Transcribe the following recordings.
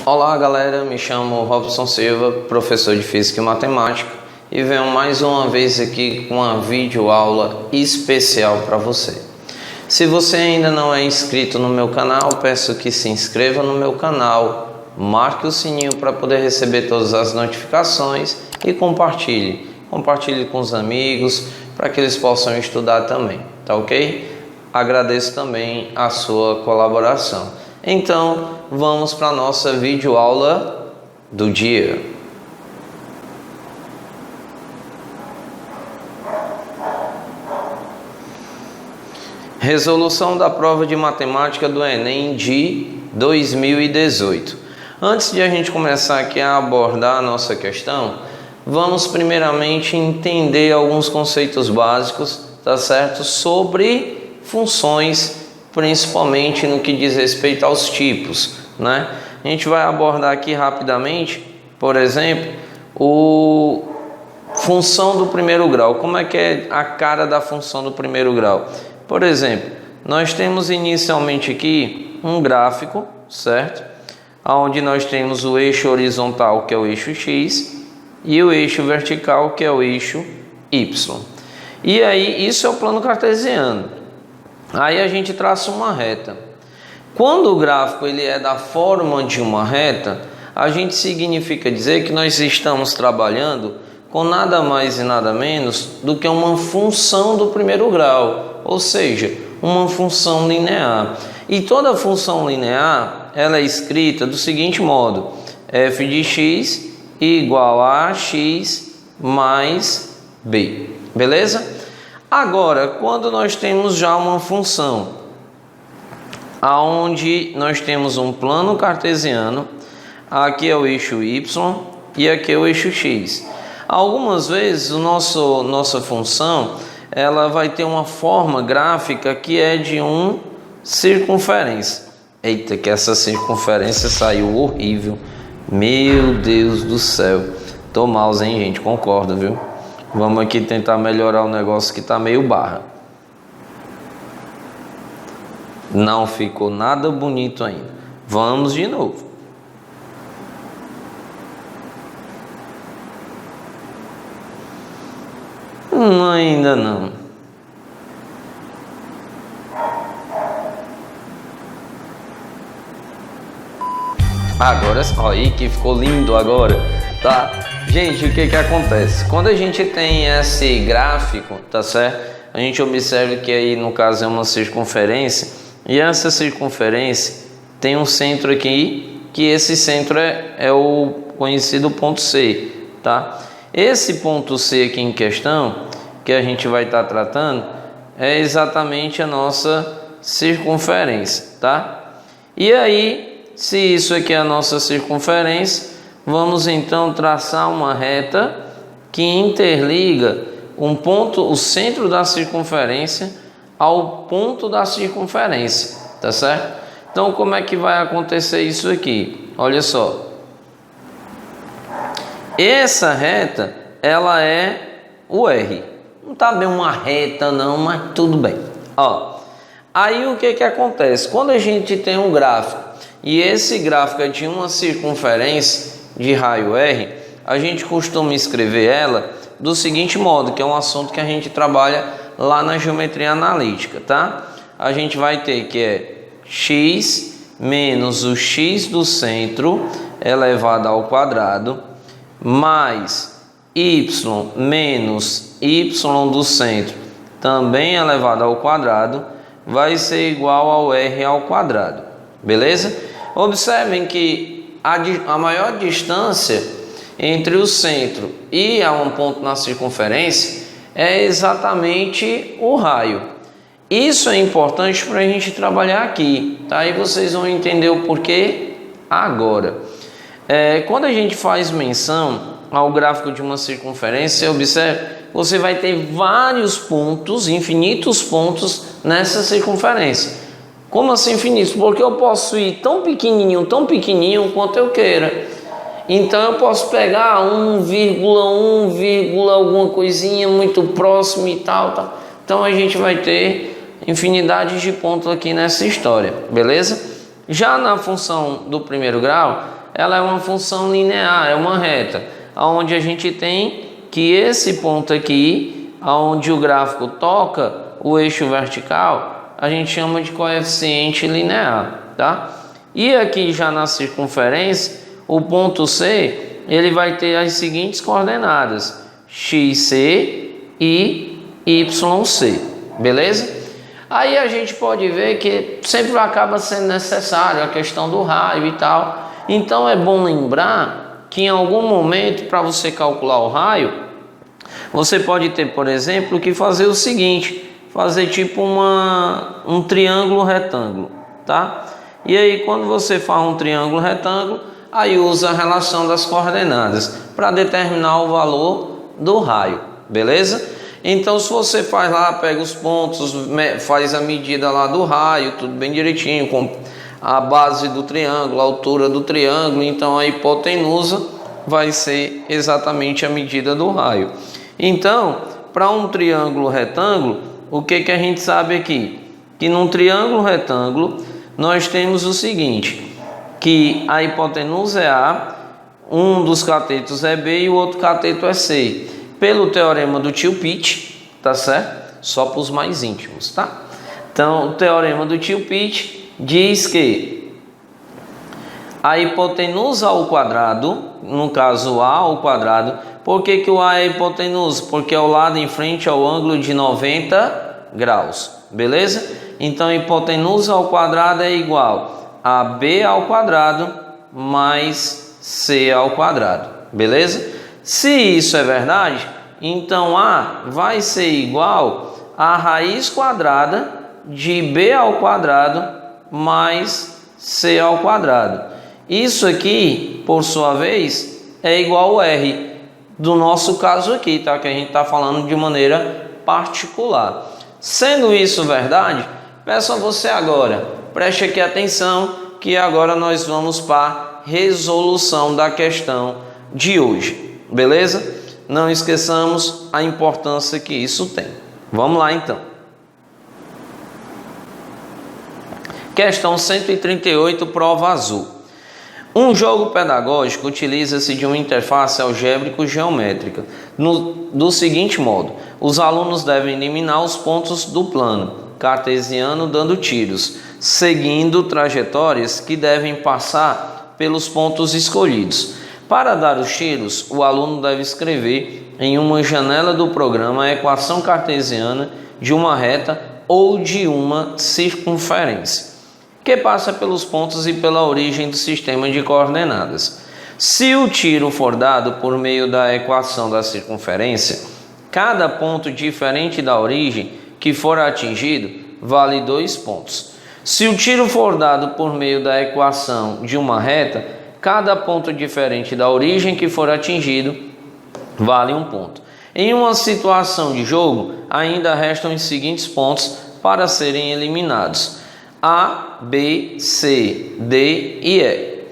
Olá galera, me chamo Robson Silva, professor de Física e Matemática, e venho mais uma vez aqui com uma videoaula especial para você. Se você ainda não é inscrito no meu canal, peço que se inscreva no meu canal, marque o sininho para poder receber todas as notificações e compartilhe com os amigos para que eles possam estudar também, tá ok? Agradeço também a sua colaboração. Então, vamos para a nossa videoaula do dia. Resolução da prova de matemática do Enem de 2018. Antes de a gente começar aqui a abordar a nossa questão, vamos primeiramente entender alguns conceitos básicos, tá certo? Sobre funções, principalmente no que diz respeito aos tipos, né? A gente vai abordar aqui rapidamente, por exemplo, função do primeiro grau. Como é que é a cara da função do primeiro grau? Por exemplo, nós temos inicialmente aqui um gráfico, certo? Onde nós temos o eixo horizontal, que é o eixo X, e o eixo vertical, que é o eixo Y. E aí, isso é o plano cartesiano. Aí a gente traça uma reta. Quando o gráfico ele é da forma de uma reta, a gente significa dizer que nós estamos trabalhando com nada mais e nada menos do que uma função do primeiro grau, ou seja, uma função linear. E toda função linear ela é escrita do seguinte modo: f de x igual a x mais b. Beleza? Agora, quando nós temos já uma função aonde nós temos um plano cartesiano, aqui é o eixo y e aqui é o eixo x. Algumas vezes nossa função ela vai ter uma forma gráfica que é de uma circunferência. Eita, que essa circunferência saiu horrível. Meu Deus do céu. Tô mal, hein, gente? Concordo, viu? Vamos aqui tentar melhorar o negócio que está meio barra. Não ficou nada bonito ainda. Vamos de novo. Ainda não. Agora, olha aí que ficou lindo agora, tá? Gente, o que acontece? Quando a gente tem esse gráfico, tá certo? A gente observa que aí no caso é uma circunferência, e essa circunferência tem um centro aqui, que esse centro é o conhecido ponto C, tá? Esse ponto C aqui em questão, que a gente vai estar tratando, é exatamente a nossa circunferência, tá? E aí, se isso aqui é a nossa circunferência, vamos então traçar uma reta que interliga o centro da circunferência ao ponto da circunferência, tá certo? Então, como é que vai acontecer isso aqui? Olha só. Essa reta, ela é o R. Não tá bem uma reta não, mas tudo bem. Ó, aí o que acontece? Quando a gente tem um gráfico e esse gráfico é de uma circunferência de raio R, a gente costuma escrever ela do seguinte modo, que é um assunto que a gente trabalha lá na geometria analítica, tá? A gente vai ter que é x menos o x do centro elevado ao quadrado mais y menos y do centro também elevado ao quadrado vai ser igual ao r ao quadrado, beleza? Observem que a maior distância entre o centro e a um ponto na circunferência é exatamente o raio. Isso é importante para a gente trabalhar aqui, tá? Aí vocês vão entender o porquê agora. Quando a gente faz menção ao gráfico de uma circunferência, observe, você vai ter vários pontos, infinitos pontos nessa circunferência. Como assim infinitos? Porque eu posso ir tão pequenininho quanto eu queira. Então eu posso pegar 1,1, alguma coisinha muito próximo e tal. Então a gente vai ter infinidade de pontos aqui nessa história, beleza? Já na função do primeiro grau, ela é uma função linear, é uma reta, onde a gente tem que esse ponto aqui, onde o gráfico toca o eixo vertical, a gente chama de coeficiente linear, tá? E aqui já na circunferência, o ponto C, ele vai ter as seguintes coordenadas: XC e YC, beleza? Aí a gente pode ver que sempre acaba sendo necessário a questão do raio e tal. Então é bom lembrar que em algum momento, para você calcular o raio, você pode ter, por exemplo, que fazer o seguinte: fazer tipo um triângulo retângulo, tá? E aí quando você faz um triângulo retângulo, aí usa a relação das coordenadas para determinar o valor do raio, beleza? Então se você faz lá, pega os pontos, faz a medida lá do raio, tudo bem direitinho, com a base do triângulo, a altura do triângulo, então a hipotenusa vai ser exatamente a medida do raio. Então, para um triângulo retângulo, o que a gente sabe aqui? Que num triângulo retângulo, nós temos o seguinte, que a hipotenusa é A, um dos catetos é B e o outro cateto é C. Pelo teorema do tio Pitt, tá certo? Só para os mais íntimos, tá? Então, o teorema do tio Pitt diz que a hipotenusa ao quadrado, no caso A ao quadrado, por que o A é hipotenusa? Porque o lado em frente ao ângulo de 90 graus, beleza? Então, a hipotenusa ao quadrado é igual a B ao quadrado mais C ao quadrado, beleza? Se isso é verdade, então A vai ser igual a raiz quadrada de B ao quadrado mais C ao quadrado. Isso aqui, por sua vez, é igual a R do nosso caso aqui, tá? Que a gente está falando de maneira particular. Sendo isso verdade, peço a você agora, preste aqui atenção, que agora nós vamos para a resolução da questão de hoje. Beleza? Não esqueçamos a importância que isso tem. Vamos lá então. Questão 138, prova azul. Um jogo pedagógico utiliza-se de uma interface algébrico-geométrica do seguinte modo: os alunos devem eliminar os pontos do plano cartesiano dando tiros, seguindo trajetórias que devem passar pelos pontos escolhidos. Para dar os tiros, o aluno deve escrever em uma janela do programa a equação cartesiana de uma reta ou de uma circunferência, que passa pelos pontos e pela origem do sistema de coordenadas. Se o tiro for dado por meio da equação da circunferência, cada ponto diferente da origem que for atingido vale 2 pontos. Se o tiro for dado por meio da equação de uma reta, cada ponto diferente da origem que for atingido vale 1 ponto. Em uma situação de jogo, ainda restam os seguintes pontos para serem eliminados: A, B, C, D e E.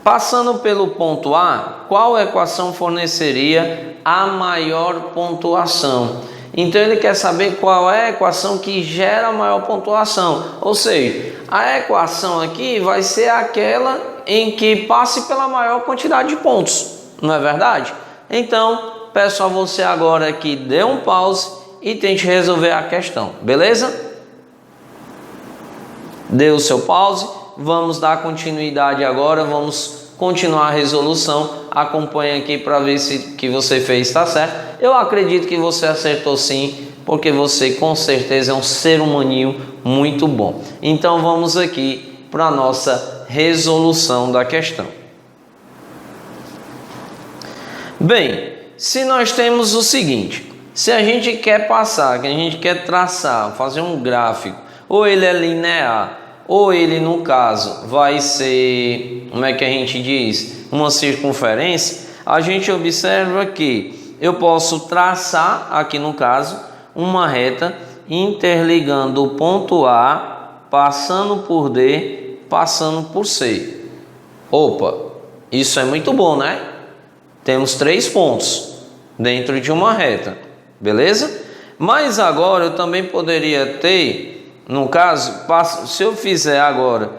Passando pelo ponto A, qual equação forneceria a maior pontuação? Então ele quer saber qual é a equação que gera a maior pontuação. Ou seja, a equação aqui vai ser aquela em que passe pela maior quantidade de pontos, não é verdade? Então, peço a você agora que dê um pause e tente resolver a questão, beleza? Dê o seu pause, vamos dar continuidade agora, vamos continuar a resolução. Acompanhe aqui para ver se que você fez está certo. Eu acredito que você acertou sim, porque você com certeza é um ser humaninho muito bom. Então vamos aqui para a nossa resolução da questão. Bem, se nós temos o seguinte: se a gente quer passar, que a gente quer traçar, fazer um gráfico, ou ele é linear, ou ele no caso vai ser, como é que a gente diz, uma circunferência, a gente observa que eu posso traçar aqui no caso uma reta interligando o ponto A, passando por D, passando por C. Opa, isso é muito bom, né? Temos 3 pontos dentro de uma reta, beleza? Mas agora eu também poderia ter, no caso, se eu fizer agora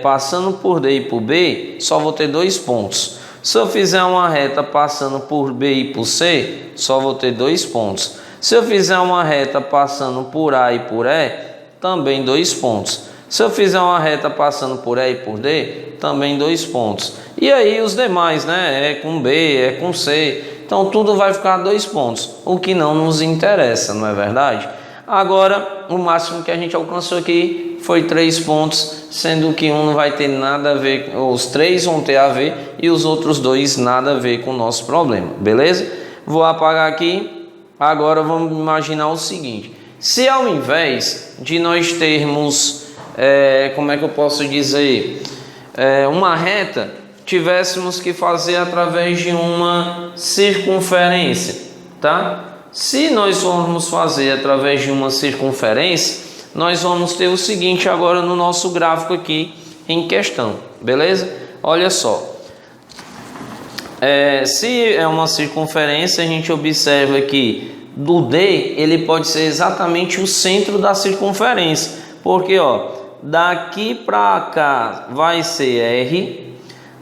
passando por D e por B, só vou ter 2 pontos. Se eu fizer uma reta passando por B e por C, só vou ter 2 pontos. Se eu fizer uma reta passando por A e por E, também 2 pontos. Se eu fizer uma reta passando por E e por D, também 2 pontos. E aí os demais, né? É com B, é com C. Então tudo vai ficar 2 pontos, o que não nos interessa, não é verdade? Agora, o máximo que a gente alcançou aqui foi 3 pontos, sendo que um não vai ter nada a ver, os 3 vão ter a ver e os outros 2 nada a ver com o nosso problema, beleza? Vou apagar aqui. Agora vamos imaginar o seguinte: se ao invés de nós termos, como é que eu posso dizer, uma reta, tivéssemos que fazer através de uma circunferência, tá? Se nós formos fazer através de uma circunferência, nós vamos ter o seguinte agora no nosso gráfico aqui em questão, beleza? Olha só, se é uma circunferência, a gente observa que do D ele pode ser exatamente o centro da circunferência, porque ó, daqui para cá vai ser R,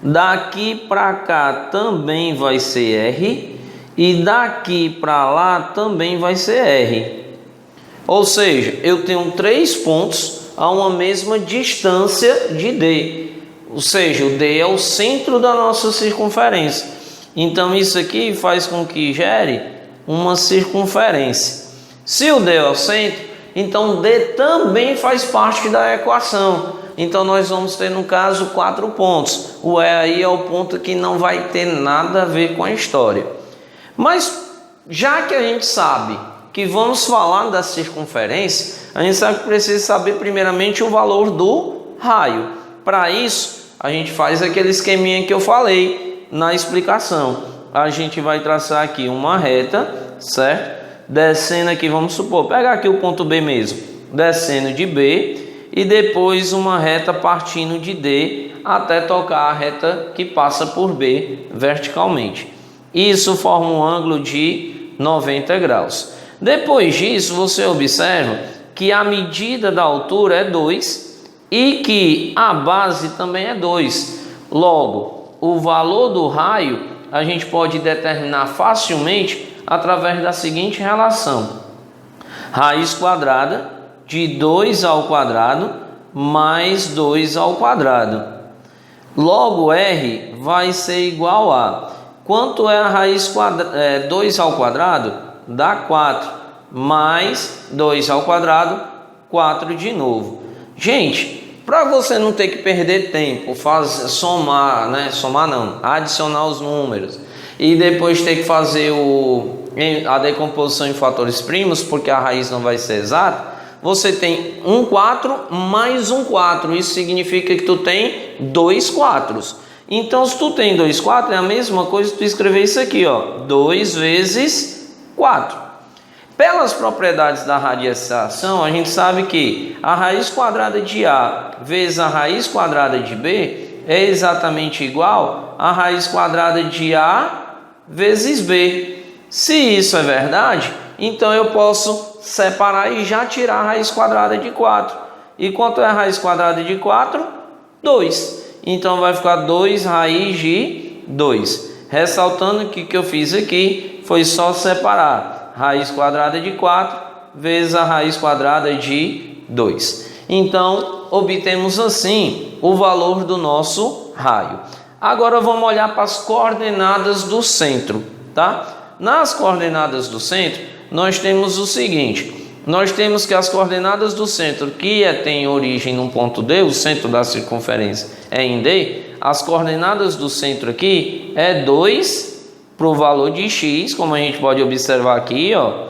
daqui para cá também vai ser R e daqui para lá também vai ser R. Ou seja, eu tenho 3 pontos a uma mesma distância de D. Ou seja, o D é o centro da nossa circunferência. Então isso aqui faz com que gere uma circunferência. Se o D é o centro, então D também faz parte da equação. Então nós vamos ter no caso 4 pontos. O E aí é o ponto que não vai ter nada a ver com a história. Mas já que a gente sabe que vamos falar da circunferência, a gente sabe que precisa saber primeiramente o valor do raio. Para isso, a gente faz aquele esqueminha que eu falei na explicação. A gente vai traçar aqui uma reta, certo? Descendo aqui, vamos supor, pegar aqui o ponto B mesmo, descendo de B e depois uma reta partindo de D até tocar a reta que passa por B verticalmente. Isso forma um ângulo de 90 graus. Depois disso, você observa que a medida da altura é 2 e que a base também é 2. Logo, o valor do raio a gente pode determinar facilmente através da seguinte relação: raiz quadrada de 2 ao quadrado mais 2 ao quadrado. Logo, R vai ser igual a... Quanto é a raiz 2 ao quadrado? Dá 4. Mais 2 ao quadrado, 4 de novo. Gente, para você não ter que perder tempo, somar, né? Somar não, adicionar os números. E depois ter que fazer a decomposição em fatores primos, porque a raiz não vai ser exata. Você tem um 4 mais um 4. Isso significa que tu tem 2 quatros. Então, se tu tem 2 4, é a mesma coisa que tu escrever isso aqui, ó, 2 vezes 4. Pelas propriedades da radiação, a gente sabe que a raiz quadrada de A vezes a raiz quadrada de B é exatamente igual a raiz quadrada de A vezes B. Se isso é verdade, então eu posso separar e já tirar a raiz quadrada de 4. E quanto é a raiz quadrada de 4? 2. Então vai ficar 2 raiz de 2. Ressaltando que o que eu fiz aqui foi só separar raiz quadrada de 4 vezes a raiz quadrada de 2. Então obtemos assim o valor do nosso raio. Agora vamos olhar para as coordenadas do centro, tá? Nas coordenadas do centro nós temos o seguinte: nós temos que as coordenadas do centro, que tem origem num ponto D, o centro da circunferência é em D, as coordenadas do centro aqui é 2 para o valor de x, como a gente pode observar aqui, ó,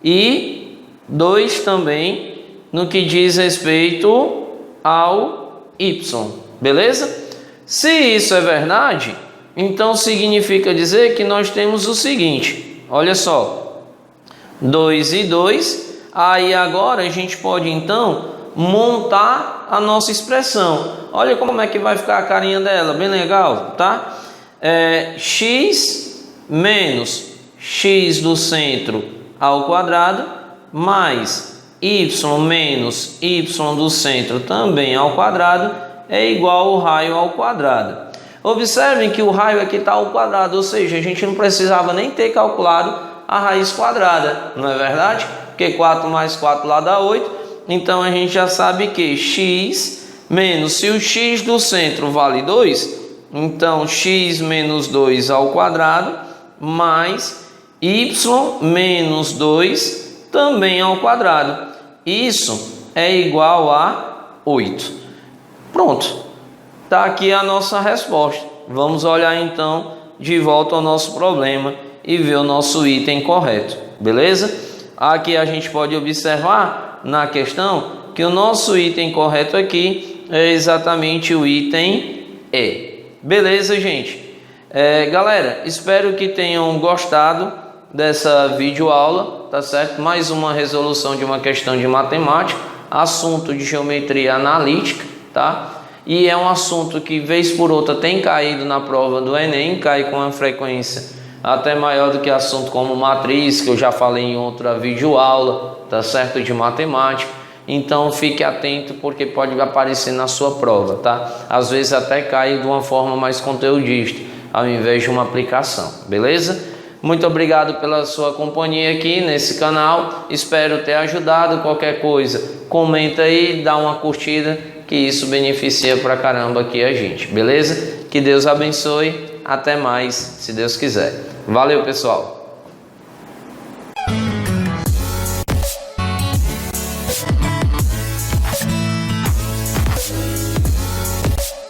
e 2 também no que diz respeito ao y, beleza? Se isso é verdade, então significa dizer que nós temos o seguinte, olha só, 2 e 2. Aí agora a gente pode então montar a nossa expressão. Olha como é que vai ficar a carinha dela, bem legal, tá? X menos x do centro ao quadrado mais y menos y do centro também ao quadrado é igual ao raio ao quadrado. Observem que o raio aqui está ao quadrado, ou seja, a gente não precisava nem ter calculado a raiz quadrada, não é verdade? Porque 4 mais 4 lá dá 8, então a gente já sabe que x menos, se o x do centro vale 2, então x menos 2 ao quadrado mais y menos 2 também ao quadrado. Isso é igual a 8. Pronto, está aqui a nossa resposta. Vamos olhar então de volta ao nosso problema e ver o nosso item correto, beleza? Aqui a gente pode observar na questão que o nosso item correto aqui é exatamente o item E. Beleza, gente? Galera, espero que tenham gostado dessa videoaula, tá certo? Mais uma resolução de uma questão de matemática, assunto de geometria analítica, tá? E é um assunto que vez por outra tem caído na prova do Enem, cai com uma frequência até maior do que assunto como matriz, que eu já falei em outra videoaula, tá certo? De matemática. Então fique atento porque pode aparecer na sua prova, tá? Às vezes até cai de uma forma mais conteudista, ao invés de uma aplicação, beleza? Muito obrigado pela sua companhia aqui nesse canal, espero ter ajudado. Qualquer coisa, comenta aí, dá uma curtida, que isso beneficia pra caramba aqui a gente, beleza? Que Deus abençoe, até mais, se Deus quiser. Valeu, pessoal!